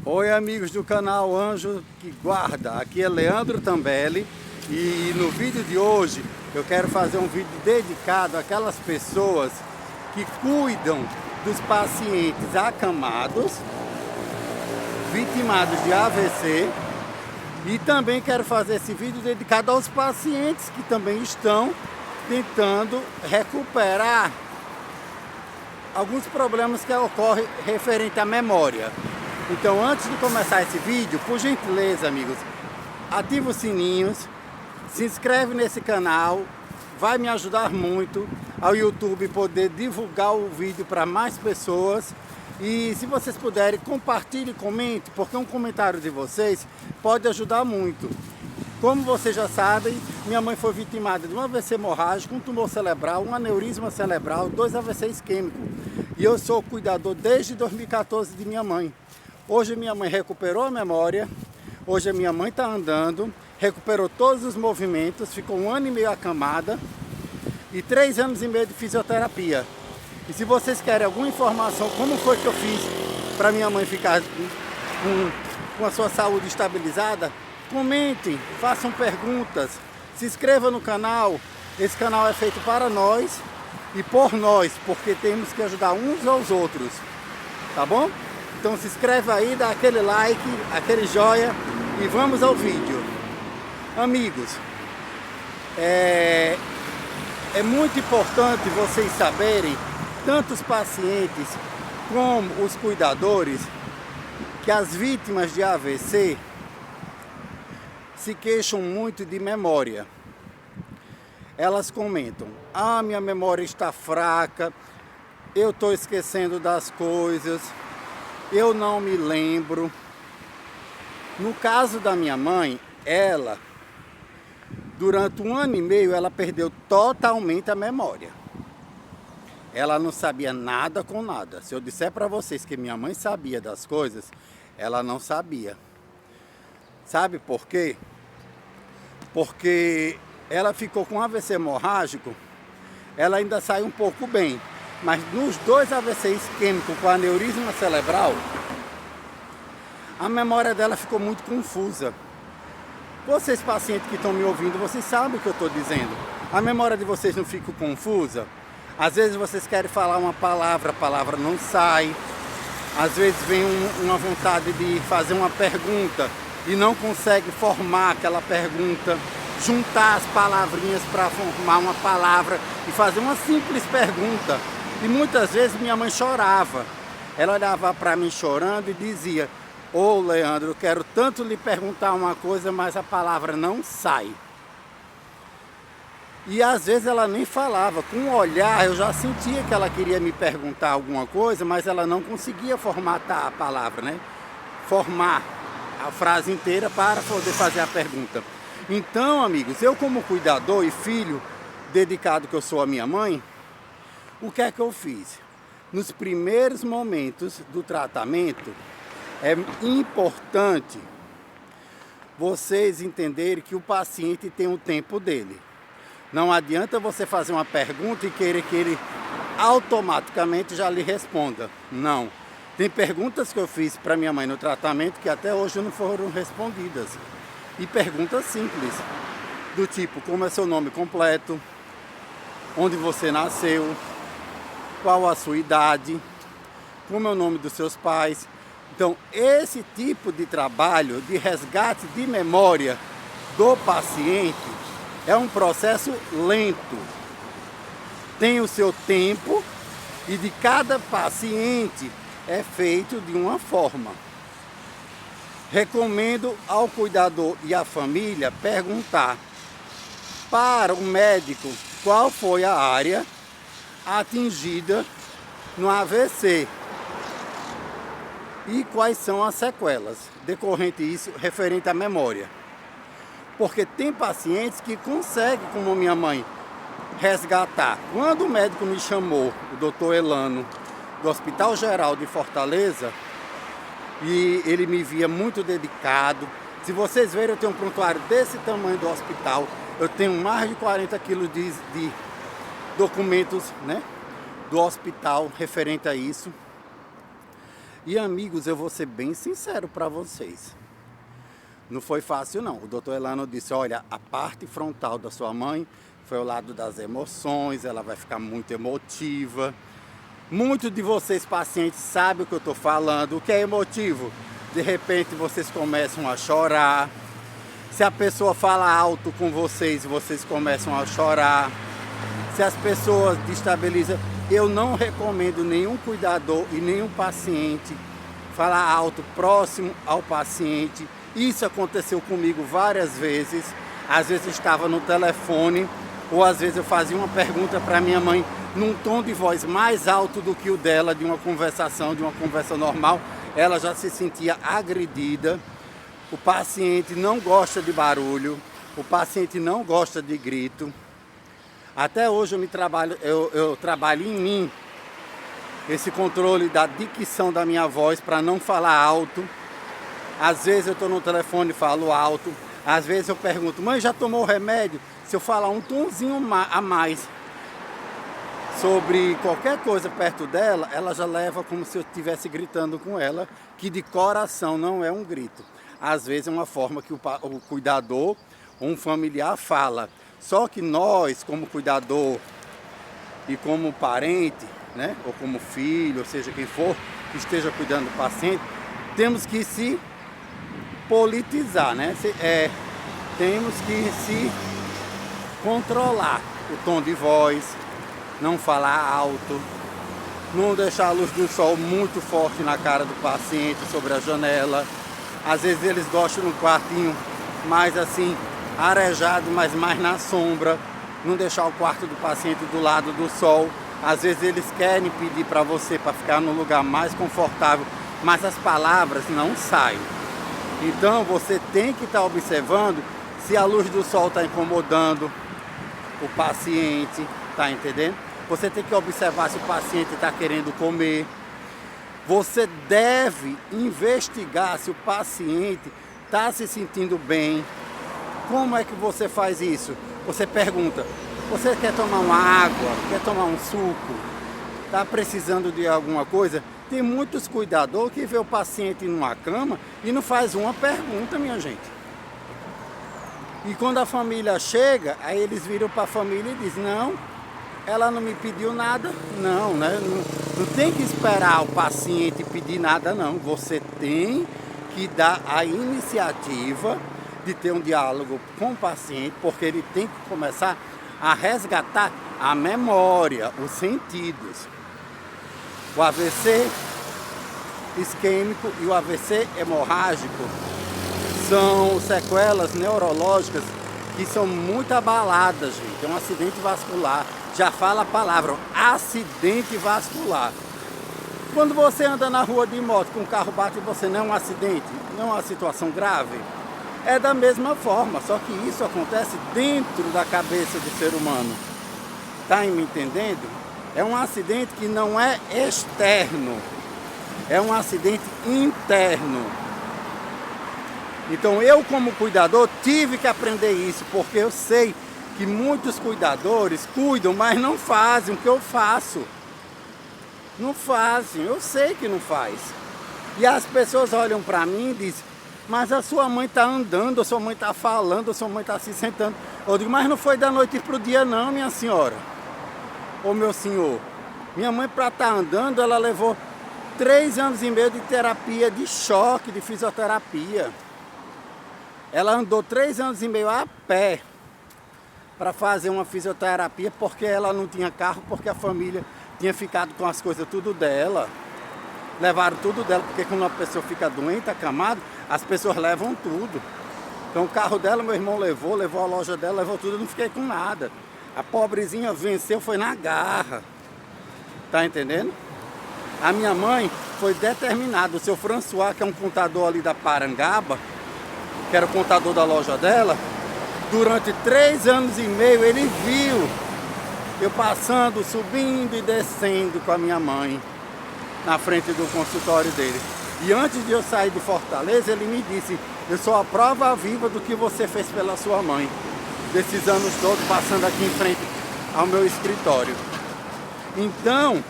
Oi amigos do canal Anjo que Guarda, aqui é Leandro Tambelli e no vídeo de hoje eu quero fazer um vídeo dedicado àquelas pessoas que cuidam dos pacientes acamados, vitimados de AVC, e também quero fazer esse vídeo dedicado aos pacientes que também estão tentando recuperar alguns problemas que ocorrem referente à memória. Então, antes de começar esse vídeo, por gentileza, amigos, ativa os sininhos, se inscreve nesse canal, vai me ajudar muito ao YouTube poder divulgar o vídeo para mais pessoas. E se vocês puderem, compartilhe e comente, porque um comentário de vocês pode ajudar muito. Como vocês já sabem, minha mãe foi vitimada de um AVC hemorrágico, um tumor cerebral, um aneurisma cerebral, 2 AVC isquêmicos. E eu sou cuidador desde 2014 de minha mãe. Hoje minha mãe recuperou a memória, hoje a minha mãe está andando, recuperou todos os movimentos, ficou 1 ano e meio acamada e 3 anos e meio de fisioterapia. E se vocês querem alguma informação, como foi que eu fiz para minha mãe ficar com a sua saúde estabilizada, comentem, façam perguntas, se inscrevam no canal. Esse canal é feito para nós e por nós, porque temos que ajudar uns aos outros, tá bom? Então se inscreve aí, dá aquele like, aquele joia e vamos ao vídeo. Amigos, é muito importante vocês saberem, tanto os pacientes como os cuidadores, que as vítimas de AVC se queixam muito de memória. Elas comentam: ah, minha memória está fraca, eu estou esquecendo das coisas, eu não me lembro. No caso da minha mãe, ela, durante 1 ano e meio, ela perdeu totalmente a memória. Ela não sabia nada com nada. Se eu disser para vocês que minha mãe sabia das coisas, ela não sabia. Sabe por quê? Porque ela ficou com AVC hemorrágico, ela ainda saiu um pouco bem. Mas nos 2 AVC isquêmicos com aneurisma cerebral, a memória dela ficou muito confusa. Vocês pacientes que estão me ouvindo, vocês sabem o que eu estou dizendo. A memória de vocês não fica confusa? Às vezes vocês querem falar uma palavra, a palavra não sai. Às vezes vem uma vontade de fazer uma pergunta e não consegue formar aquela pergunta, juntar as palavrinhas para formar uma palavra e fazer uma simples pergunta. E muitas vezes minha mãe chorava. Ela olhava para mim chorando e dizia: ô Leandro, eu quero tanto lhe perguntar uma coisa, mas a palavra não sai. E às vezes ela nem falava, com o olhar eu já sentia que ela queria me perguntar alguma coisa, mas ela não conseguia formatar a palavra, né? Formar a frase inteira para poder fazer a pergunta. Então, amigos, eu como cuidador e filho dedicado que eu sou à minha mãe, o que é que eu fiz? Nos primeiros momentos do tratamento, é importante vocês entenderem que o paciente tem o tempo dele. Não adianta você fazer uma pergunta e querer que ele automaticamente já lhe responda. Não. Tem perguntas que eu fiz para minha mãe no tratamento que até hoje não foram respondidas. E perguntas simples, do tipo: como é seu nome completo? Onde você nasceu? Qual a sua idade? Como é o nome dos seus pais? Então, esse tipo de trabalho de resgate de memória do paciente é um processo lento. Tem o seu tempo e de cada paciente é feito de uma forma. Recomendo ao cuidador e à família perguntar para o médico qual foi a área atingida no AVC e quais são as sequelas decorrente disso referente à memória. Porque tem pacientes que conseguem, como minha mãe, resgatar. Quando o médico me chamou, o doutor Elano, do Hospital Geral de Fortaleza, e ele me via muito dedicado. Se vocês verem, eu tenho um prontuário desse tamanho do hospital. Eu tenho mais de 40 quilos de documentos, né, do hospital referente a isso. E amigos, eu vou ser bem sincero para vocês. Não foi fácil não. O doutor Elano disse, olha, a parte frontal da sua mãe foi o lado das emoções, ela vai ficar muito emotiva. Muitos de vocês pacientes sabem o que eu estou falando. O que é emotivo? De repente vocês começam a chorar. Se a pessoa fala alto com vocês, vocês começam a chorar. Se as pessoas destabilizam, eu não recomendo nenhum cuidador e nenhum paciente falar alto próximo ao paciente. Isso aconteceu comigo várias vezes. Às vezes eu estava no telefone, ou às vezes eu fazia uma pergunta para minha mãe num tom de voz mais alto do que o dela, de uma conversação, de uma conversa normal. Ela já se sentia agredida. O paciente não gosta de barulho, o paciente não gosta de grito. Até hoje eu trabalho em mim esse controle da dicção da minha voz para não falar alto. Às vezes eu estou no telefone e falo alto. Às vezes eu pergunto, mãe, já tomou o remédio? Se eu falar um tonzinho a mais sobre qualquer coisa perto dela, ela já leva como se eu estivesse gritando com ela, que de coração não é um grito. Às vezes é uma forma que o cuidador ou um familiar fala. Só que nós, como cuidador e como parente, né, ou como filho, ou seja, quem for que esteja cuidando do paciente, temos que se politizar, né? Temos que se controlar o tom de voz, não falar alto, não deixar a luz do sol muito forte na cara do paciente sobre a janela. Às vezes eles gostam no quartinho mais assim, arejado, mas mais na sombra. Não deixar o quarto do paciente do lado do sol. Às vezes eles querem pedir para você para ficar num lugar mais confortável, mas as palavras não saem. Então você tem que estar observando se a luz do sol está incomodando o paciente, tá entendendo? Você tem que observar se o paciente está querendo comer. Você deve investigar se o paciente está se sentindo bem. Como é que você faz isso? Você pergunta, você quer tomar uma água? Quer tomar um suco? Está precisando de alguma coisa? Tem muitos cuidadores que vê o paciente numa cama e não faz uma pergunta, minha gente. E quando a família chega, aí eles viram para a família e dizem, não, ela não me pediu nada. Não, né? Não tem que esperar o paciente pedir nada, não. Você tem que dar a iniciativa de ter um diálogo com o paciente, porque ele tem que começar a resgatar a memória, os sentidos. O AVC isquêmico e o AVC hemorrágico são sequelas neurológicas que são muito abaladas, gente. É um acidente vascular. Já fala a palavra, acidente vascular. Quando você anda na rua de moto com um carro bate em você, não é um acidente? Não é uma situação grave? É da mesma forma, só que isso acontece dentro da cabeça do ser humano. Tá me entendendo? É um acidente que não é externo, é um acidente interno. Então eu, como cuidador, tive que aprender isso, porque eu sei que muitos cuidadores cuidam, mas não fazem o que eu faço. Não fazem, eu sei que não faz. E as pessoas olham para mim e dizem, mas a sua mãe está andando, a sua mãe está falando, a sua mãe está se sentando. Eu digo, mas não foi da noite para o dia não, minha senhora. Ô meu senhor, minha mãe para estar andando, ela levou 3 anos e meio de terapia de choque, de fisioterapia. Ela andou 3 anos e meio a pé para fazer uma fisioterapia, porque ela não tinha carro, porque a família tinha ficado com as coisas tudo dela. Levaram tudo dela, porque quando uma pessoa fica doente, acamada, as pessoas levam tudo. Então o carro dela, meu irmão levou a loja dela, levou tudo, eu não fiquei com nada. A pobrezinha venceu, foi na garra. Tá entendendo? A minha mãe foi determinada. O seu François, que é um contador ali da Parangaba, que era o contador da loja dela, durante 3 anos e meio ele viu eu passando, subindo e descendo com a minha mãe na frente do consultório dele. E antes de eu sair de Fortaleza, ele me disse, eu sou a prova viva do que você fez pela sua mãe, desses anos todos passando aqui em frente ao meu escritório. Então,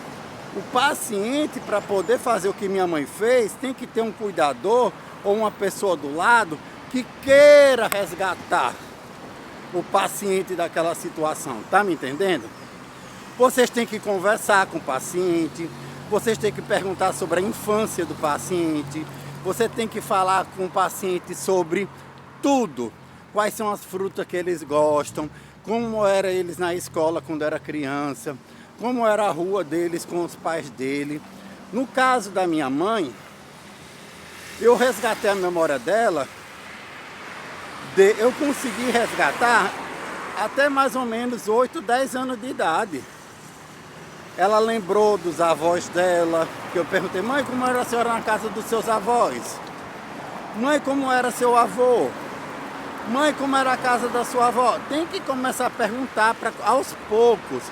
O paciente, para poder fazer o que minha mãe fez, tem que ter um cuidador ou uma pessoa do lado que queira resgatar o paciente daquela situação. Tá me entendendo? Vocês têm que conversar com o paciente, vocês têm que perguntar sobre a infância do paciente, você tem que falar com o paciente sobre tudo. Quais são as frutas que eles gostam, como era eles na escola quando era criança, como era a rua deles com os pais dele. No caso da minha mãe, eu resgatei a memória dela, eu consegui resgatar até mais ou menos 8, 10 anos de idade. Ela lembrou dos avós dela, que eu perguntei: mãe, como era a senhora na casa dos seus avós? Mãe, como era seu avô? Mãe, como era a casa da sua avó? Tem que começar a perguntar aos poucos.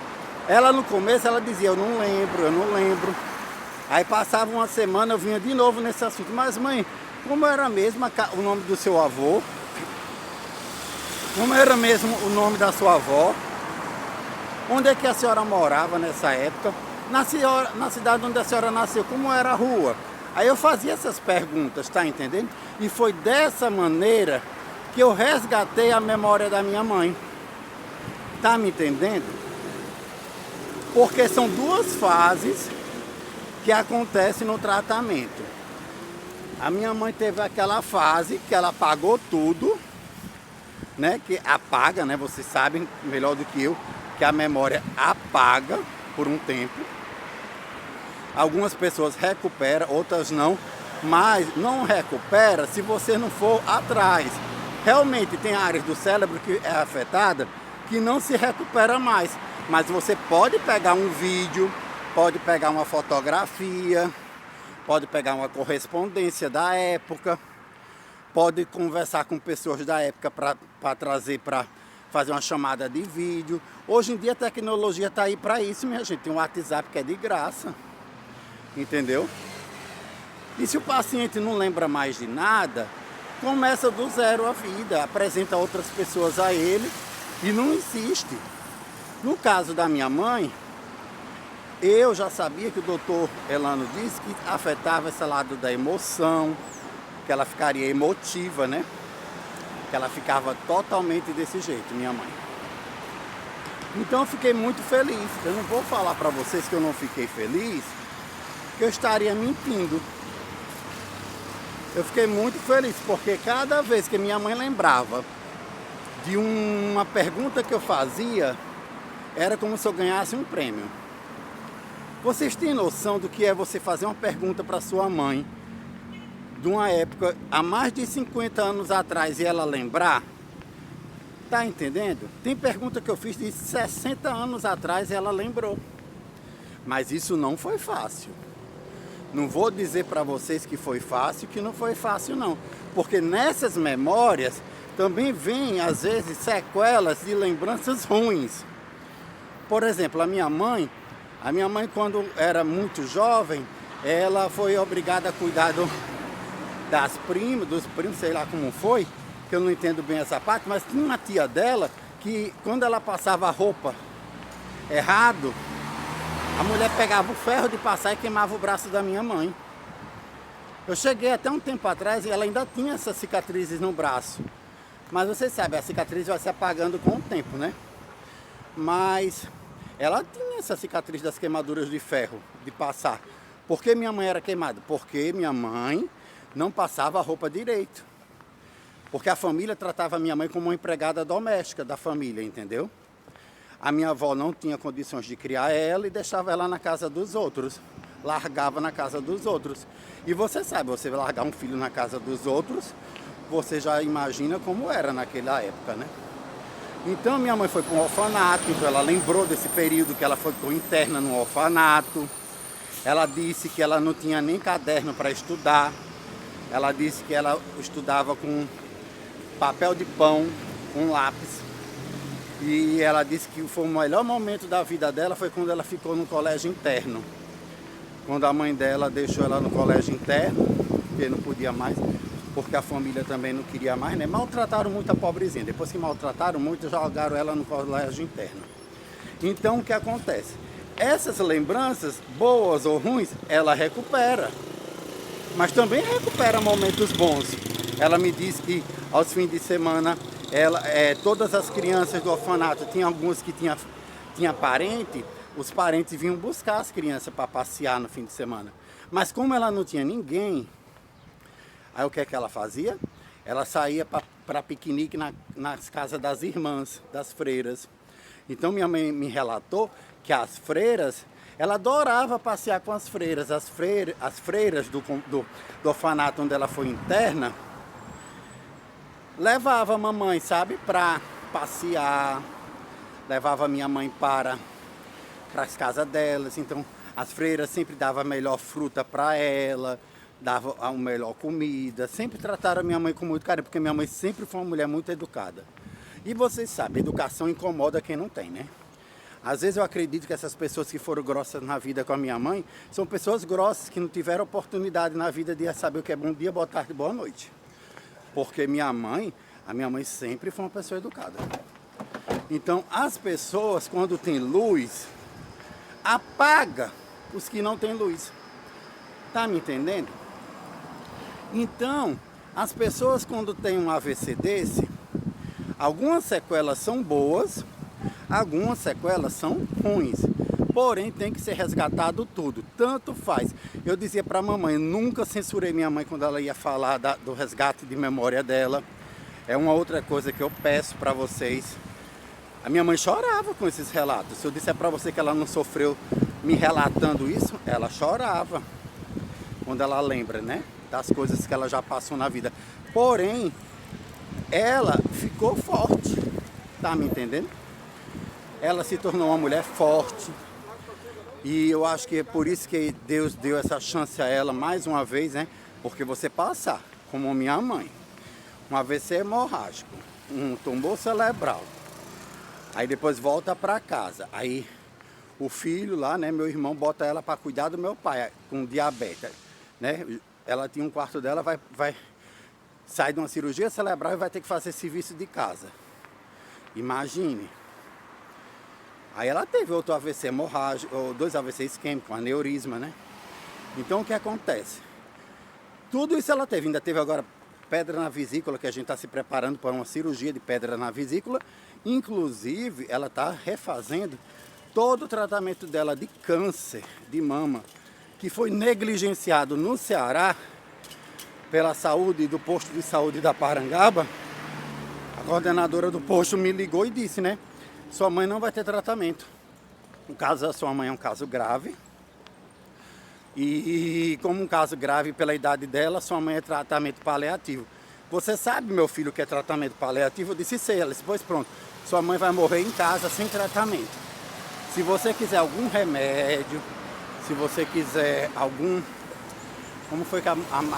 Ela no começo, ela dizia: eu não lembro. Aí passava uma semana, eu vinha de novo nesse assunto: mas mãe, como era mesmo o nome do seu avô? Como era mesmo o nome da sua avó? Onde é que a senhora morava nessa época? Na cidade onde a senhora nasceu, como era a rua? Aí eu fazia essas perguntas, tá entendendo? E foi dessa maneira que eu resgatei a memória da minha mãe. Tá me entendendo? Porque são duas fases que acontecem no tratamento. A minha mãe teve aquela fase que ela apagou tudo, né? Que apaga, né? Vocês sabem melhor do que eu que a memória apaga por um tempo. Algumas pessoas recuperam, outras não, mas não recupera se você não for atrás. Realmente tem áreas do cérebro que é afetada que não se recupera mais, mas você pode pegar um vídeo, pode pegar uma fotografia, pode pegar uma correspondência da época, pode conversar com pessoas da época para trazer para fazer uma chamada de vídeo. Hoje em dia a tecnologia está aí para isso, minha gente. Tem um WhatsApp que é de graça, entendeu? E se o paciente não lembra mais de nada, começa do zero a vida, apresenta outras pessoas a ele e não insiste. No caso da minha mãe, eu já sabia que o doutor Elano disse que afetava esse lado da emoção, que ela ficaria emotiva, né? Que ela ficava totalmente desse jeito, minha mãe. Então eu fiquei muito feliz. Eu não vou falar para vocês que eu não fiquei feliz, que eu estaria mentindo. Eu fiquei muito feliz, porque cada vez que minha mãe lembrava de uma pergunta que eu fazia, era como se eu ganhasse um prêmio. Vocês têm noção do que é você fazer uma pergunta para sua mãe de uma época há mais de 50 anos atrás e ela lembrar? Tá entendendo? Tem pergunta que eu fiz de 60 anos atrás e ela lembrou. Mas isso não foi fácil. Não vou dizer para vocês que foi fácil, que não foi fácil não. Porque nessas memórias também vem, às vezes, sequelas de lembranças ruins. Por exemplo, a minha mãe quando era muito jovem, ela foi obrigada a cuidar dos primos, sei lá como foi, que eu não entendo bem essa parte, mas tinha uma tia dela que quando ela passava a roupa errado, a mulher pegava o ferro de passar e queimava o braço da minha mãe. Eu cheguei até um tempo atrás e ela ainda tinha essas cicatrizes no braço. Mas vocês sabem, a cicatriz vai se apagando com o tempo, né? Mas ela tinha essa cicatriz das queimaduras de ferro, de passar. Por que minha mãe era queimada? Porque minha mãe não passava a roupa direito. Porque a família tratava a minha mãe como uma empregada doméstica da família, entendeu? A minha avó não tinha condições de criar ela e deixava ela na casa dos outros. Largava na casa dos outros. E você sabe, você largar um filho na casa dos outros, você já imagina como era naquela época, né? Então minha mãe foi para um orfanato, então ela lembrou desse período que ela ficou interna no orfanato. Ela disse que ela não tinha nem caderno para estudar. Ela disse que ela estudava com papel de pão, com lápis. E ela disse que foi o melhor momento da vida dela foi quando ela ficou no colégio interno. Quando a mãe dela deixou ela no colégio interno, porque não podia mais, porque a família também não queria mais, né? Maltrataram muito a pobrezinha. Depois que maltrataram muito, jogaram ela no colégio interno. Então o que acontece? essas lembranças, boas ou ruins, ela recupera. Mas também recupera momentos bons. Ela me disse que aos fins de semana, todas as crianças do orfanato, tinha algumas que tinha parente, os parentes vinham buscar as crianças para passear no fim de semana. Mas como ela não tinha ninguém, aí o que é que ela fazia? Ela saía para piquenique nas casas das irmãs, das freiras. Então minha mãe me relatou que as freiras, ela adorava passear com as freiras. As freiras do orfanato onde ela foi interna, levava a mamãe, sabe, para passear, levava minha mãe para as casas delas. Então as freiras sempre davam a melhor fruta para ela, dava a melhor comida, sempre trataram a minha mãe com muito carinho, porque minha mãe sempre foi uma mulher muito educada. E vocês sabem, educação incomoda quem não tem, né? Às vezes eu acredito que essas pessoas que foram grossas na vida com a minha mãe, são pessoas grossas que não tiveram oportunidade na vida de saber o que é bom dia, boa tarde, boa noite. Porque a minha mãe sempre foi uma pessoa educada. Então as pessoas, quando tem luz, apaga os que não têm luz. Tá me entendendo? Então, as pessoas quando tem um AVC desse, algumas sequelas são boas, algumas sequelas são ruins. Porém, tem que ser resgatado tudo. Tanto faz. Eu dizia para a mamãe, nunca censurei minha mãe quando ela ia falar do resgate de memória dela. É uma outra coisa que eu peço para vocês. A minha mãe chorava com esses relatos. Se eu disser para você que ela não sofreu me relatando isso, ela chorava. Quando ela lembra, né? Das coisas que ela já passou na vida. Porém, ela ficou forte. Tá me entendendo? Ela se tornou uma mulher forte. E eu acho que é por isso que Deus deu essa chance a ela mais uma vez, né? Porque você passar, como minha mãe, um AVC hemorrágico, um tumor cerebral, aí depois volta para casa. Aí o filho lá, né? Meu irmão bota ela para cuidar do meu pai, com diabetes, né? Ela tinha um quarto dela, vai sair de uma cirurgia cerebral e vai ter que fazer serviço de casa. Imagine. Aí ela teve outro AVC hemorrágico, ou 2 AVC isquêmicos, um aneurisma, né? Então o que acontece? Tudo isso ela teve, ainda teve agora pedra na vesícula, que a gente está se preparando para uma cirurgia de pedra na vesícula. Inclusive, ela está refazendo todo o tratamento dela de câncer de mama, que foi negligenciado no Ceará pela saúde do posto de saúde da Parangaba. A coordenadora do posto me ligou e disse, né? Sua mãe não vai ter tratamento. O caso da sua mãe é um caso grave. E como um caso grave pela idade dela, sua mãe é tratamento paliativo. Você sabe, meu filho, o que é tratamento paliativo? Eu disse, sei. Ela disse, pois pronto, sua mãe vai morrer em casa sem tratamento. Se você quiser algum remédio, se você quiser algum... Como foi que a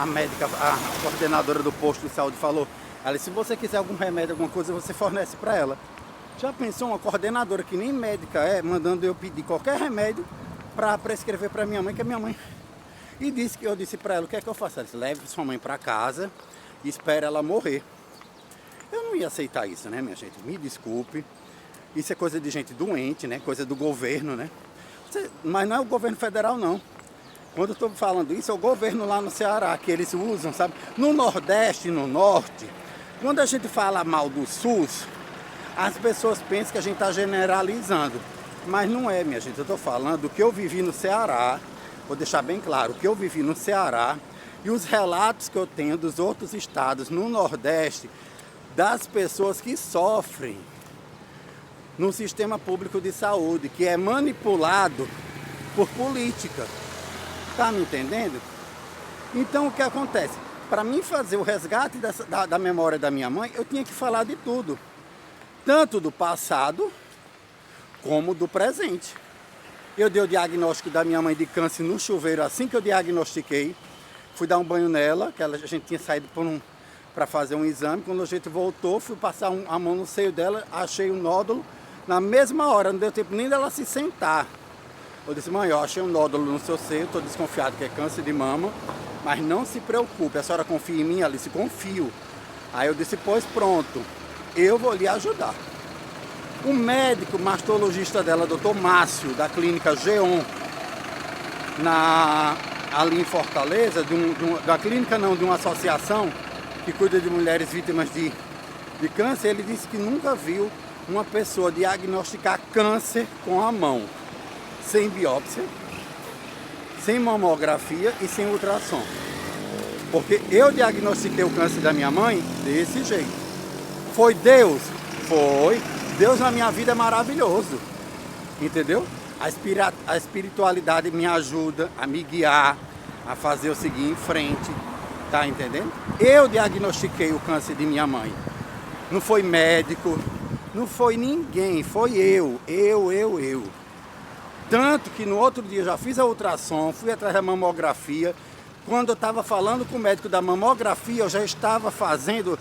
médica, a coordenadora do posto de saúde falou? Ela disse, se você quiser algum remédio, alguma coisa, você fornece para ela. Já pensou uma coordenadora que nem médica mandando eu pedir qualquer remédio para prescrever para minha mãe, que é minha mãe. E eu disse para ela, o que é que eu faço? Ela disse, leve sua mãe para casa e espere ela morrer. Eu não ia aceitar isso, né, minha gente? Me desculpe. Isso é coisa de gente doente, né? Coisa do governo, né? Mas não é o governo federal, não. Quando eu estou falando isso, é o governo lá no Ceará, que eles usam, sabe? No Nordeste e no Norte, quando a gente fala mal do SUS, as pessoas pensam que a gente está generalizando. Mas não é, minha gente. Eu estou falando do que eu vivi no Ceará. Vou deixar bem claro, o que eu vivi no Ceará e os relatos que eu tenho dos outros estados no Nordeste, das pessoas que sofrem no sistema público de saúde, que é manipulado por política. Tá me entendendo? Então o que acontece? Para mim fazer o resgate da memória da minha mãe, eu tinha que falar de tudo. Tanto do passado, como do presente. Eu dei o diagnóstico da minha mãe de câncer no chuveiro assim que eu diagnostiquei. Fui dar um banho nela, que a gente tinha saído para fazer um exame. Quando a gente voltou, fui passar a mão no seio dela, achei um nódulo. Na mesma hora, não deu tempo nem dela se sentar. Eu disse, mãe, eu achei um nódulo no seu seio, estou desconfiado que é câncer de mama, mas não se preocupe, a senhora confia em mim? Ela disse, confio. Aí eu disse, pois pronto, eu vou lhe ajudar. O médico mastologista dela, Dr. Márcio, da clínica Geon, ali em Fortaleza, da clínica não, de uma associação que cuida de mulheres vítimas de câncer, ele disse que nunca viu uma pessoa diagnosticar câncer com a mão, sem biópsia, sem mamografia e sem ultrassom. Porque eu diagnostiquei o câncer da minha mãe desse jeito. Foi Deus? Foi. Deus na minha vida é maravilhoso. Entendeu? A espiritualidade me ajuda a me guiar, a fazer eu seguir em frente. Tá entendendo? Eu diagnostiquei o câncer de minha mãe. Não foi médico, não foi ninguém, foi eu. Tanto que no outro dia eu já fiz a ultrassom, fui atrás da mamografia. Quando eu estava falando com o médico da mamografia, eu já estava fazendo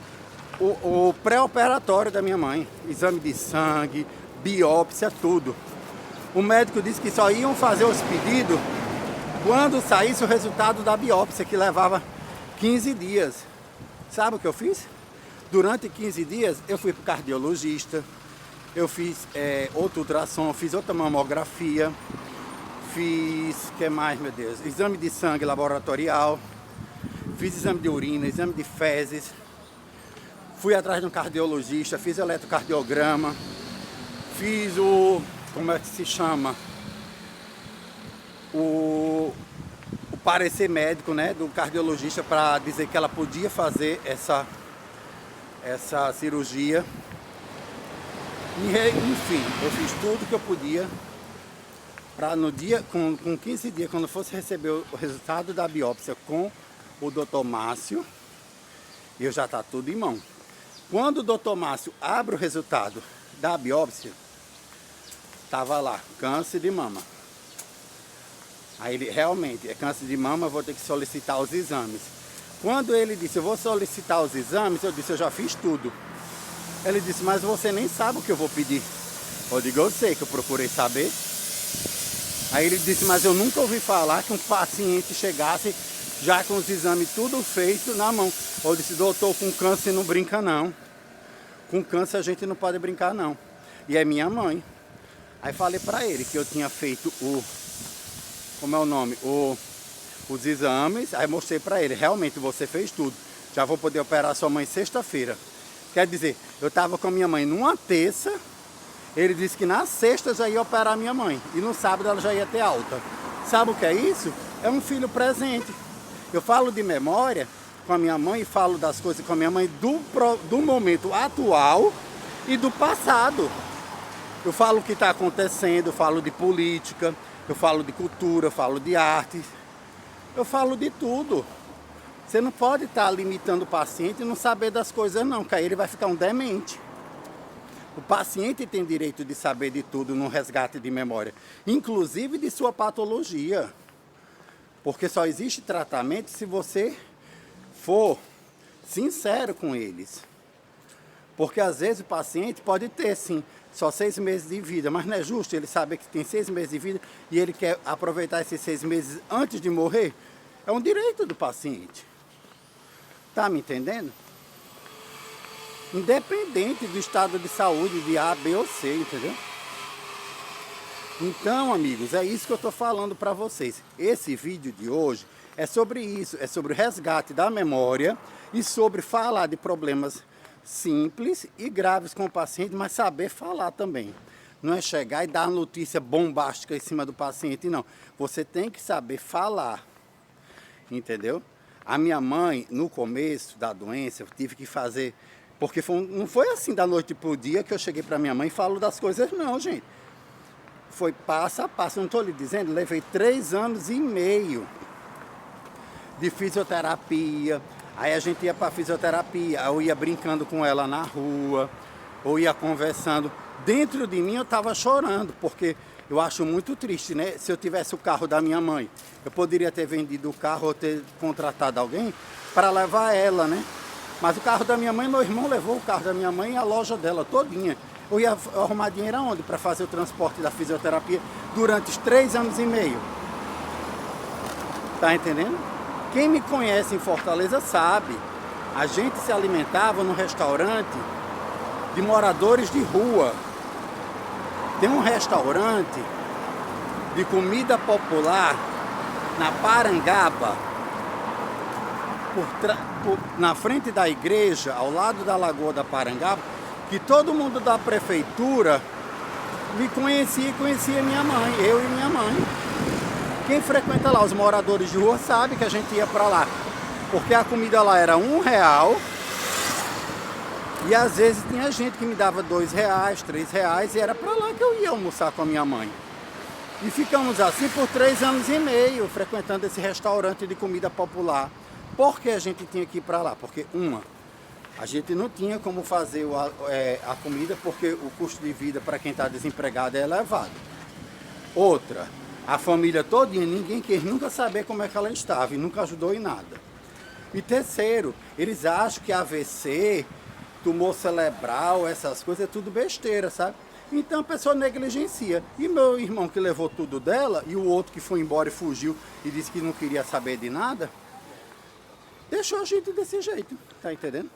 o pré-operatório da minha mãe. Exame de sangue, biópsia, tudo. O médico disse que só iam fazer os pedidos quando saísse o resultado da biópsia, que levava 15 dias. Sabe o que eu fiz? Durante 15 dias eu fui para o cardiologista, eu fiz outro ultrassom, fiz outra mamografia, fiz, que mais, meu Deus? Exame de sangue laboratorial, fiz exame de urina, exame de fezes, fui atrás de um cardiologista, fiz eletrocardiograma, fiz como é que se chama? O parecer médico, né, do cardiologista para dizer que ela podia fazer essa cirurgia. E, enfim, eu fiz tudo que eu podia para no dia, com 15 dias, quando fosse receber o resultado da biópsia com o Dr. Márcio, eu já tá tudo em mão. Quando o Dr. Márcio abre o resultado da biópsia, tava lá, câncer de mama. Aí ele, realmente, é câncer de mama, eu vou ter que solicitar os exames. Quando ele disse, eu vou solicitar os exames, eu disse, eu já fiz tudo. Ele disse, mas você nem sabe o que eu vou pedir. Eu digo, eu sei, que eu procurei saber. Aí ele disse, mas eu nunca ouvi falar que um paciente chegasse já com os exames tudo feito na mão. Eu disse, doutor, com câncer não brinca não. Com câncer a gente não pode brincar não. E é minha mãe. Aí falei pra ele que eu tinha feito como é o nome? Os exames. Aí mostrei pra ele, realmente você fez tudo. Já vou poder operar sua mãe sexta-feira. Quer dizer, eu tava com a minha mãe numa terça. Ele disse que na sexta já ia operar minha mãe. E no sábado ela já ia ter alta. Sabe o que é isso? É um filho presente. Eu falo de memória com a minha mãe e falo das coisas com a minha mãe do momento atual e do passado. Eu falo o que está acontecendo, eu falo de política, eu falo de cultura, eu falo de arte. Eu falo de tudo. Você não pode estar limitando o paciente e não saber das coisas não, que aí ele vai ficar um demente. O paciente tem direito de saber de tudo no resgate de memória, inclusive de sua patologia. Porque só existe tratamento se você for sincero com eles. Porque às vezes o paciente pode ter, sim, só 6 meses de vida, mas não é justo ele saber que tem 6 meses de vida e ele quer aproveitar esses 6 meses antes de morrer? É um direito do paciente. Tá me entendendo? Independente do estado de saúde de A, B ou C, entendeu? Então, amigos, é isso que eu estou falando para vocês. Esse vídeo de hoje é sobre isso, é sobre o resgate da memória e sobre falar de problemas simples e graves com o paciente, mas saber falar também. Não é chegar e dar notícia bombástica em cima do paciente, não. Você tem que saber falar, entendeu? A minha mãe, no começo da doença, eu tive que fazer... Porque não foi assim da noite pro dia que eu cheguei para minha mãe e falo das coisas, não, gente. Foi passo a passo, não estou lhe dizendo, levei 3 anos e meio de fisioterapia. Aí a gente ia para fisioterapia, eu ia brincando com ela na rua, ou ia conversando. Dentro de mim eu estava chorando, porque eu acho muito triste, né? Se eu tivesse o carro da minha mãe, eu poderia ter vendido o carro ou ter contratado alguém para levar ela, né? Mas o carro da minha mãe, meu irmão levou o carro da minha mãe e a loja dela todinha. Eu ia arrumar dinheiro aonde para fazer o transporte da fisioterapia durante os 3 anos e meio? Tá entendendo? Quem me conhece em Fortaleza sabe. A gente se alimentava num restaurante de moradores de rua. Tem um restaurante de comida popular na Parangaba, na frente da igreja, ao lado da Lagoa da Parangaba, que todo mundo da prefeitura me conhecia e conhecia minha mãe, eu e minha mãe. Quem frequenta lá, os moradores de rua, sabe que a gente ia para lá, porque a comida lá era R$1, e às vezes tinha gente que me dava R$2, R$3, e era para lá que eu ia almoçar com a minha mãe. E ficamos assim por 3 anos e meio, frequentando esse restaurante de comida popular. Por que a gente tinha que ir para lá? Porque, a gente não tinha como fazer a comida, porque o custo de vida para quem está desempregado é elevado. Outra, a família todinha, ninguém quis nunca saber como é que ela estava e nunca ajudou em nada. E terceiro, eles acham que AVC, tumor cerebral, essas coisas, é tudo besteira, sabe? Então a pessoa negligencia. E meu irmão que levou tudo dela, e o outro que foi embora e fugiu e disse que não queria saber de nada, deixou a gente desse jeito, tá entendendo?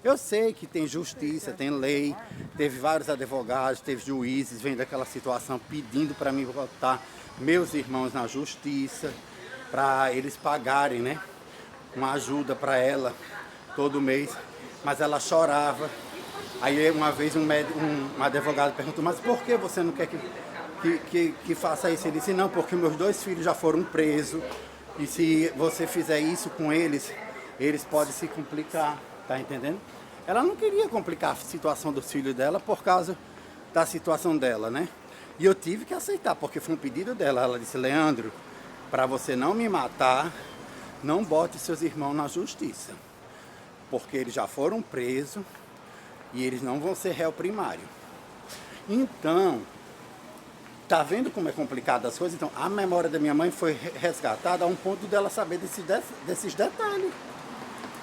Eu sei que tem justiça, tem lei, teve vários advogados, teve juízes vendo aquela situação pedindo para mim botar meus irmãos na justiça, para eles pagarem, né, uma ajuda para ela todo mês, mas ela chorava. Aí uma vez um advogado perguntou, mas por que você não quer que faça isso? Ele disse, não, porque meus 2 filhos já foram presos, e se você fizer isso com eles, eles podem se complicar, tá entendendo? Ela não queria complicar a situação dos filhos dela por causa da situação dela, né? E eu tive que aceitar, porque foi um pedido dela. Ela disse, Leandro, para você não me matar, não bote seus irmãos na justiça, porque eles já foram presos e eles não vão ser réu primário. Então, tá vendo como é complicado as coisas? Então, a memória da minha mãe foi resgatada a um ponto dela saber desses detalhes.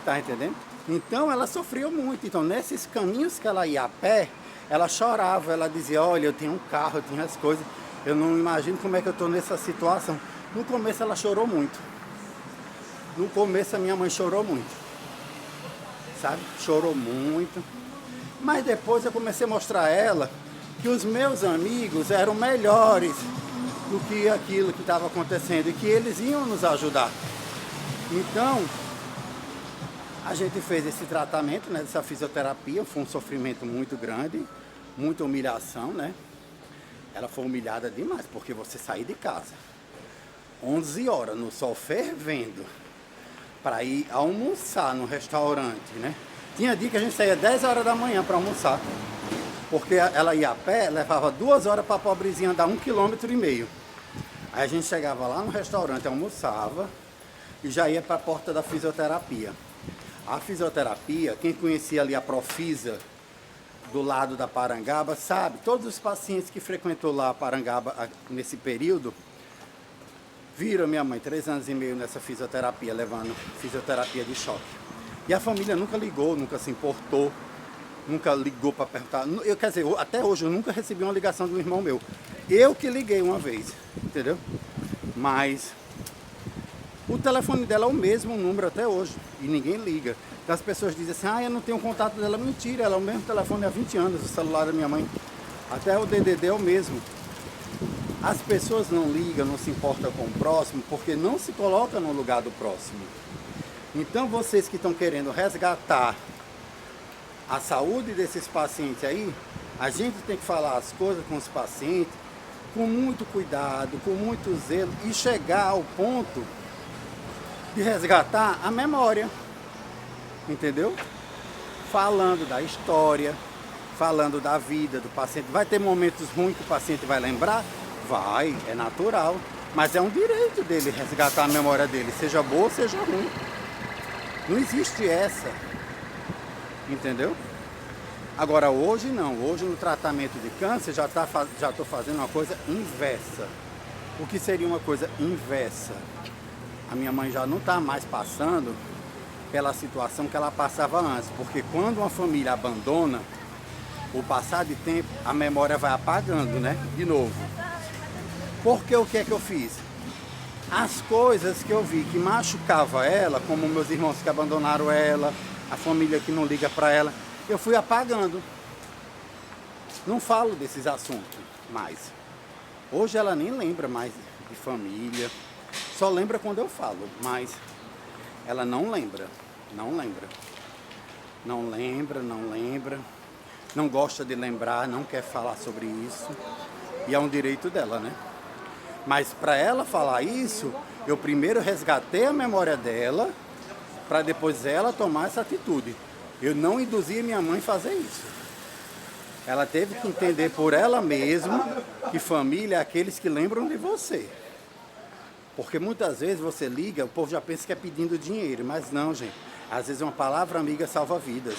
Tá entendendo? Então, ela sofreu muito. Então, nesses caminhos que ela ia a pé, ela chorava. Ela dizia, olha, eu tenho um carro, eu tenho as coisas. Eu não imagino como é que eu tô nessa situação. No começo, ela chorou muito. No começo, a minha mãe chorou muito. Sabe? Chorou muito. Mas depois, eu comecei a mostrar a ela que os meus amigos eram melhores do que aquilo que estava acontecendo e que eles iam nos ajudar. Então, a gente fez esse tratamento, né, dessa fisioterapia. Foi um sofrimento muito grande, muita humilhação, né? Ela foi humilhada demais, porque você sair de casa 11 horas no sol fervendo para ir almoçar no restaurante, né? Tinha dia que a gente saía 10 horas da manhã para almoçar, porque ela ia a pé, levava 2 horas para a pobrezinha andar 1,5 km. Aí a gente chegava lá no restaurante, almoçava e já ia para a porta da fisioterapia. A fisioterapia, quem conhecia ali a Profisa, do lado da Parangaba, sabe, todos os pacientes que frequentou lá a Parangaba nesse período, viram minha mãe 3 anos e meio nessa fisioterapia, levando fisioterapia de choque. E a família nunca ligou, nunca se importou, nunca ligou para perguntar. Quer dizer, até hoje eu nunca recebi uma ligação de um irmão meu. Eu que liguei uma vez, entendeu? Mas o telefone dela é o mesmo número até hoje e ninguém liga. Então as pessoas dizem assim, eu não tenho contato dela. Mentira, ela é o mesmo telefone há 20 anos, o celular da minha mãe. Até o DDD é o mesmo. As pessoas não ligam, não se importam com o próximo, porque não se coloca no lugar do próximo. Então vocês que estão querendo resgatar a saúde desses pacientes aí, a gente tem que falar as coisas com os pacientes com muito cuidado, com muito zelo e chegar ao ponto de resgatar a memória, entendeu? Falando da história, falando da vida do paciente. Vai ter momentos ruins que o paciente vai lembrar? Vai, é natural, mas é um direito dele resgatar a memória dele, seja boa ou seja ruim. Não existe essa, entendeu? Agora hoje não, hoje no tratamento de câncer já estou fazendo uma coisa inversa. O que seria uma coisa inversa? A minha mãe já não está mais passando pela situação que ela passava antes, porque quando uma família abandona, o passar de tempo, a memória vai apagando, né? De novo. Porque o que é que eu fiz? As coisas que eu vi que machucava ela, como meus irmãos que abandonaram ela, a família que não liga para ela, eu fui apagando. não falo desses assuntos mais. Hoje ela nem lembra mais de família, só lembra quando eu falo, mas ela não lembra, não lembra. Não lembra, não lembra, não gosta de lembrar, não quer falar sobre isso. E é um direito dela, né? Mas para ela falar isso, eu primeiro resgatei a memória dela, para depois ela tomar essa atitude. Eu não induzi minha mãe a fazer isso. Ela teve que entender por ela mesma que família é aqueles que lembram de você. Porque muitas vezes você liga, o povo já pensa que é pedindo dinheiro, mas não, gente. Às vezes uma palavra amiga salva vidas.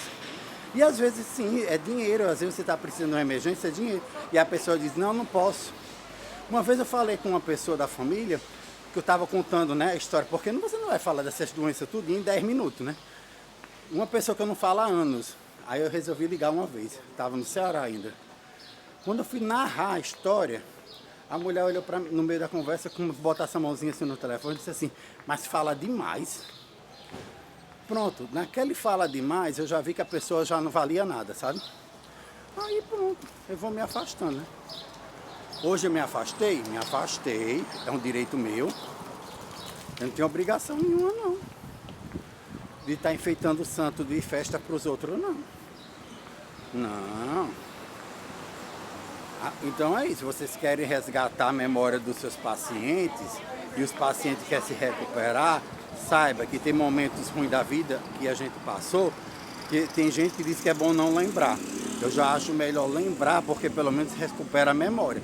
E às vezes sim, é dinheiro. Às vezes você está precisando de uma emergência, é dinheiro. E a pessoa diz, não, não posso. Uma vez eu falei com uma pessoa da família, que eu estava contando, né, a história, porque você não vai falar dessas doenças tudo em 10 minutos, né? Uma pessoa que eu não falo há anos. Aí eu resolvi ligar uma vez. Estava no Ceará ainda. Quando eu fui narrar a história, a mulher olhou para mim no meio da conversa, como botasse a mãozinha assim no telefone, e disse assim, mas fala demais. Pronto, naquele fala demais, eu já vi que a pessoa já não valia nada, sabe? Aí pronto, eu vou me afastando, né? Hoje eu me afastei, é um direito meu. Eu não tenho obrigação nenhuma, não. De estar enfeitando o santo de festa para os outros, não. Não. Então é isso, vocês querem resgatar a memória dos seus pacientes e os pacientes querem se recuperar, saiba que tem momentos ruins da vida que a gente passou, que tem gente que diz que é bom não lembrar. Eu já acho melhor lembrar porque pelo menos recupera a memória.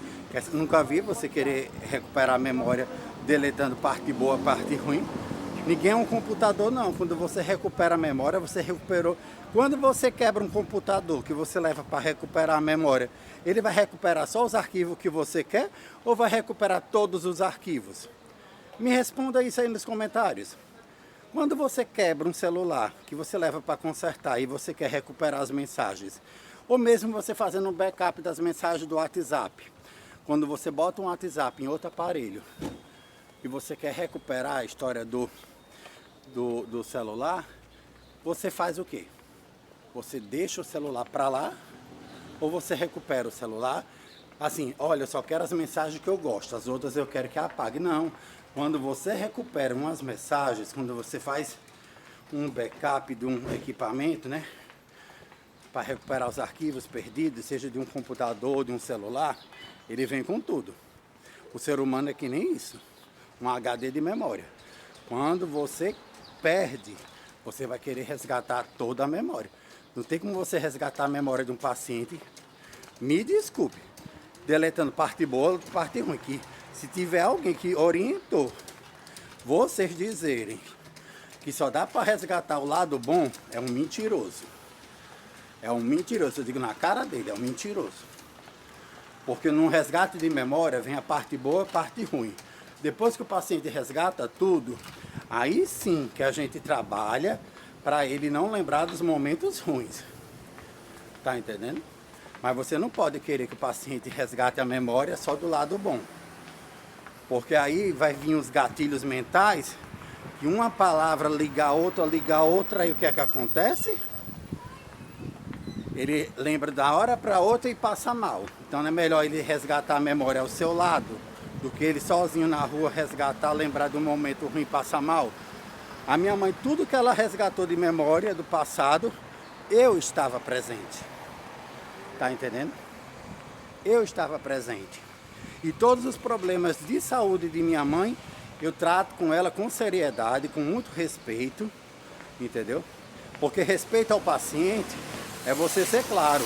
Nunca vi você querer recuperar a memória deletando parte boa, parte ruim. Ninguém é um computador não, quando você recupera a memória, você recuperou. Quando você quebra um computador que você leva para recuperar a memória, ele vai recuperar só os arquivos que você quer ou vai recuperar todos os arquivos? Me responda isso aí nos comentários. Quando você quebra um celular que você leva para consertar e você quer recuperar as mensagens, ou mesmo você fazendo um backup das mensagens do WhatsApp, quando você bota um WhatsApp em outro aparelho e você quer recuperar a história do celular, você faz o quê? Você deixa o celular para lá ou você recupera o celular? Assim, olha, eu só quero as mensagens que eu gosto, as outras eu quero que apague. Não. Quando você recupera umas mensagens, quando você faz um backup de um equipamento, né? Para recuperar os arquivos perdidos, seja de um computador ou de um celular, ele vem com tudo. O ser humano é que nem isso. Um HD de memória. Quando você perde, você vai querer resgatar toda a memória. Não tem como você resgatar a memória de um paciente, me desculpe, deletando parte boa, parte ruim. Que se tiver alguém que orientou vocês dizerem que só dá para resgatar o lado bom, é um mentiroso. É um mentiroso, eu digo na cara dele, é um mentiroso. Porque num resgate de memória vem a parte boa e a parte ruim. Depois que o paciente resgata tudo, aí sim que a gente trabalha para ele não lembrar dos momentos ruins. Tá entendendo? Mas você não pode querer que o paciente resgate a memória só do lado bom. Porque aí vai vir os gatilhos mentais, que uma palavra liga a outra, aí o que é que acontece? Ele lembra da hora para outra e passa mal. Então é melhor ele resgatar a memória ao seu lado, do que ele sozinho na rua resgatar, lembrar de um momento ruim e passar mal. A minha mãe, tudo que ela resgatou de memória do passado, eu estava presente. Tá entendendo? Eu estava presente. E todos os problemas de saúde de minha mãe, eu trato com ela com seriedade, com muito respeito, entendeu? Porque respeito ao paciente é você ser claro.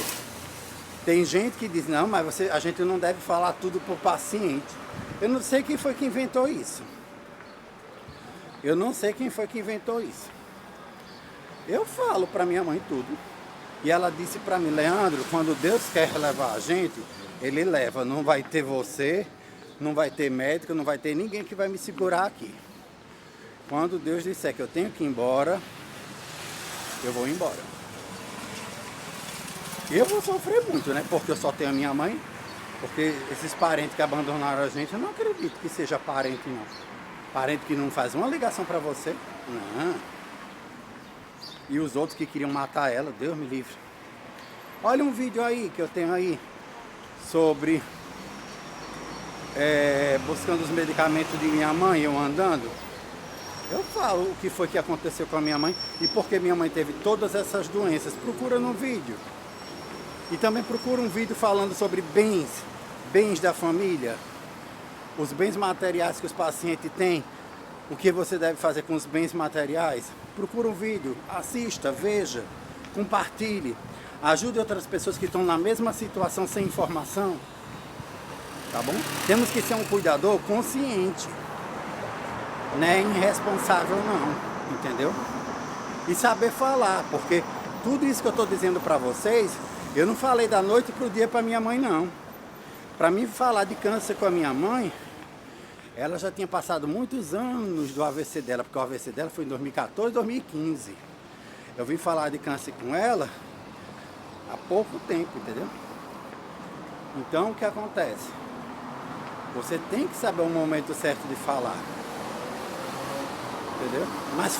Tem gente que diz, não, mas a gente não deve falar tudo pro paciente. Eu não sei quem foi que inventou isso. Eu não sei quem foi que inventou isso. Eu falo para minha mãe tudo. E ela disse para mim, Leandro, quando Deus quer levar a gente, Ele leva. Não vai ter você, não vai ter médico, não vai ter ninguém que vai me segurar aqui. Quando Deus disser que eu tenho que ir embora, eu vou embora. Eu vou sofrer muito, né? Porque eu só tenho a minha mãe. Porque esses parentes que abandonaram a gente, eu não acredito que seja parente, não. Parente que não faz uma ligação para você. Não. E os outros que queriam matar ela, Deus me livre. Olha um vídeo aí que eu tenho aí. sobre buscando os medicamentos de minha mãe, eu andando, eu falo o que foi que aconteceu com a minha mãe e por que minha mãe teve todas essas doenças. Procura no vídeo. E também procura um vídeo falando sobre bens da família, os bens materiais que os pacientes têm, o que você deve fazer com os bens materiais. Procura um vídeo, assista, veja, compartilhe, ajude outras pessoas que estão na mesma situação sem informação, tá bom? Temos que ser um cuidador consciente, não é irresponsável não, entendeu? E saber falar, porque tudo isso que eu estou dizendo para vocês, eu não falei da noite para o dia para minha mãe não. Para mim falar de câncer com a minha mãe, ela já tinha passado muitos anos do AVC dela, porque o AVC dela foi em 2014, 2015. Eu vim falar de câncer com ela há pouco tempo, entendeu? Então o que acontece? Você tem que saber o momento certo de falar. Entendeu? Mas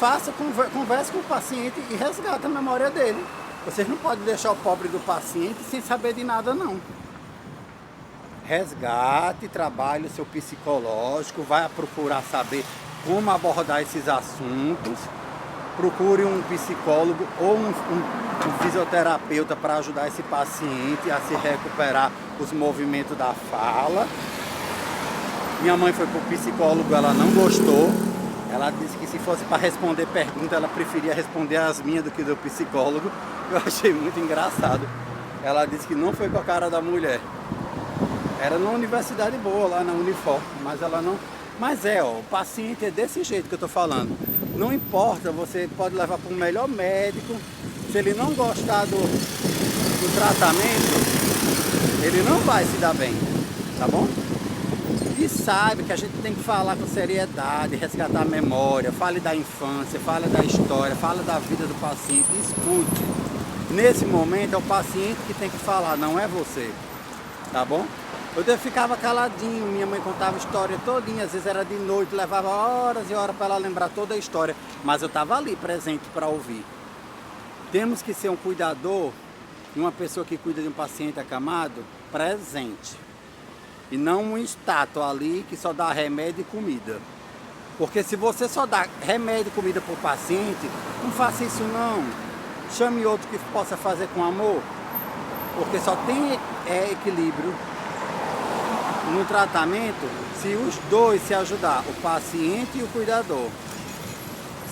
converse com o paciente e resgate a memória dele. Vocês não podem deixar o pobre do paciente sem saber de nada não. Resgate, trabalhe o seu psicológico, vai procurar saber como abordar esses assuntos. Procure um psicólogo ou um fisioterapeuta para ajudar esse paciente a se recuperar os movimentos da fala. Minha mãe foi para o psicólogo, ela não gostou. Ela disse que se fosse para responder perguntas, ela preferia responder as minhas do que do psicólogo. Eu achei muito engraçado. Ela disse que não foi com a cara da mulher. Era numa universidade boa, lá na Unifor, mas ela não... Mas o paciente é desse jeito que eu tô falando. Não importa, você pode levar para o melhor médico. Se ele não gostar do tratamento, ele não vai se dar bem, tá bom? E saiba que a gente tem que falar com seriedade, resgatar a memória, fale da infância, fale da história, fale da vida do paciente, escute. Nesse momento é o paciente que tem que falar, não é você, tá bom? Eu ficava caladinho, minha mãe contava a história todinha, às vezes era de noite, levava horas e horas para ela lembrar toda a história, mas eu estava ali presente para ouvir. Temos que ser um cuidador, uma pessoa que cuida de um paciente acamado, presente. E não uma estátua ali que só dá remédio e comida. Porque se você só dá remédio e comida para o paciente, não faça isso não. Chame outro que possa fazer com amor. Porque só tem equilíbrio no tratamento se os dois se ajudar, o paciente e o cuidador.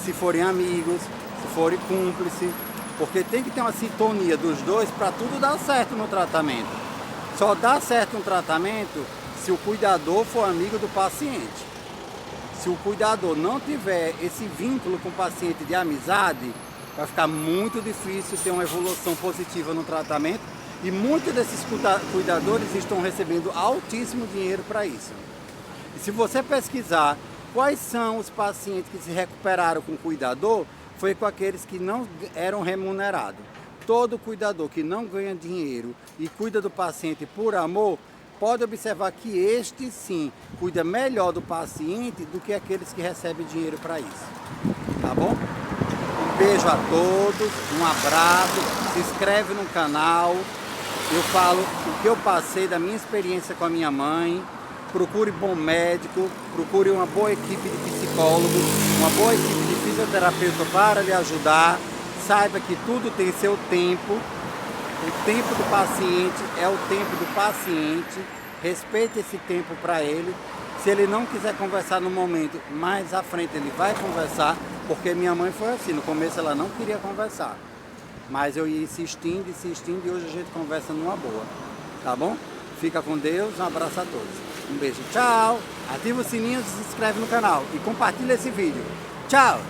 Se forem amigos, se forem cúmplices. Porque tem que ter uma sintonia dos dois para tudo dar certo no tratamento. Só dá certo um tratamento se o cuidador for amigo do paciente. Se o cuidador não tiver esse vínculo com o paciente de amizade, vai ficar muito difícil ter uma evolução positiva no tratamento e muitos desses cuidadores estão recebendo altíssimo dinheiro para isso. E se você pesquisar quais são os pacientes que se recuperaram com o cuidador, foi com aqueles que não eram remunerados. Todo cuidador que não ganha dinheiro e cuida do paciente por amor, pode observar que este sim cuida melhor do paciente do que aqueles que recebem dinheiro para isso. Tá bom? Um beijo a todos, um abraço, se inscreve no canal. Eu falo o que eu passei da minha experiência com a minha mãe. Procure bom médico, procure uma boa equipe de psicólogos, uma boa equipe de fisioterapeuta para lhe ajudar. Saiba que tudo tem seu tempo, o tempo do paciente é o tempo do paciente, respeite esse tempo para ele. Se ele não quiser conversar no momento, mais à frente ele vai conversar, porque minha mãe foi assim, no começo ela não queria conversar, mas eu ia insistindo e hoje a gente conversa numa boa, tá bom? Fica com Deus, um abraço a todos, um beijo, tchau, ativa o sininho, se inscreve no canal e compartilha esse vídeo, tchau!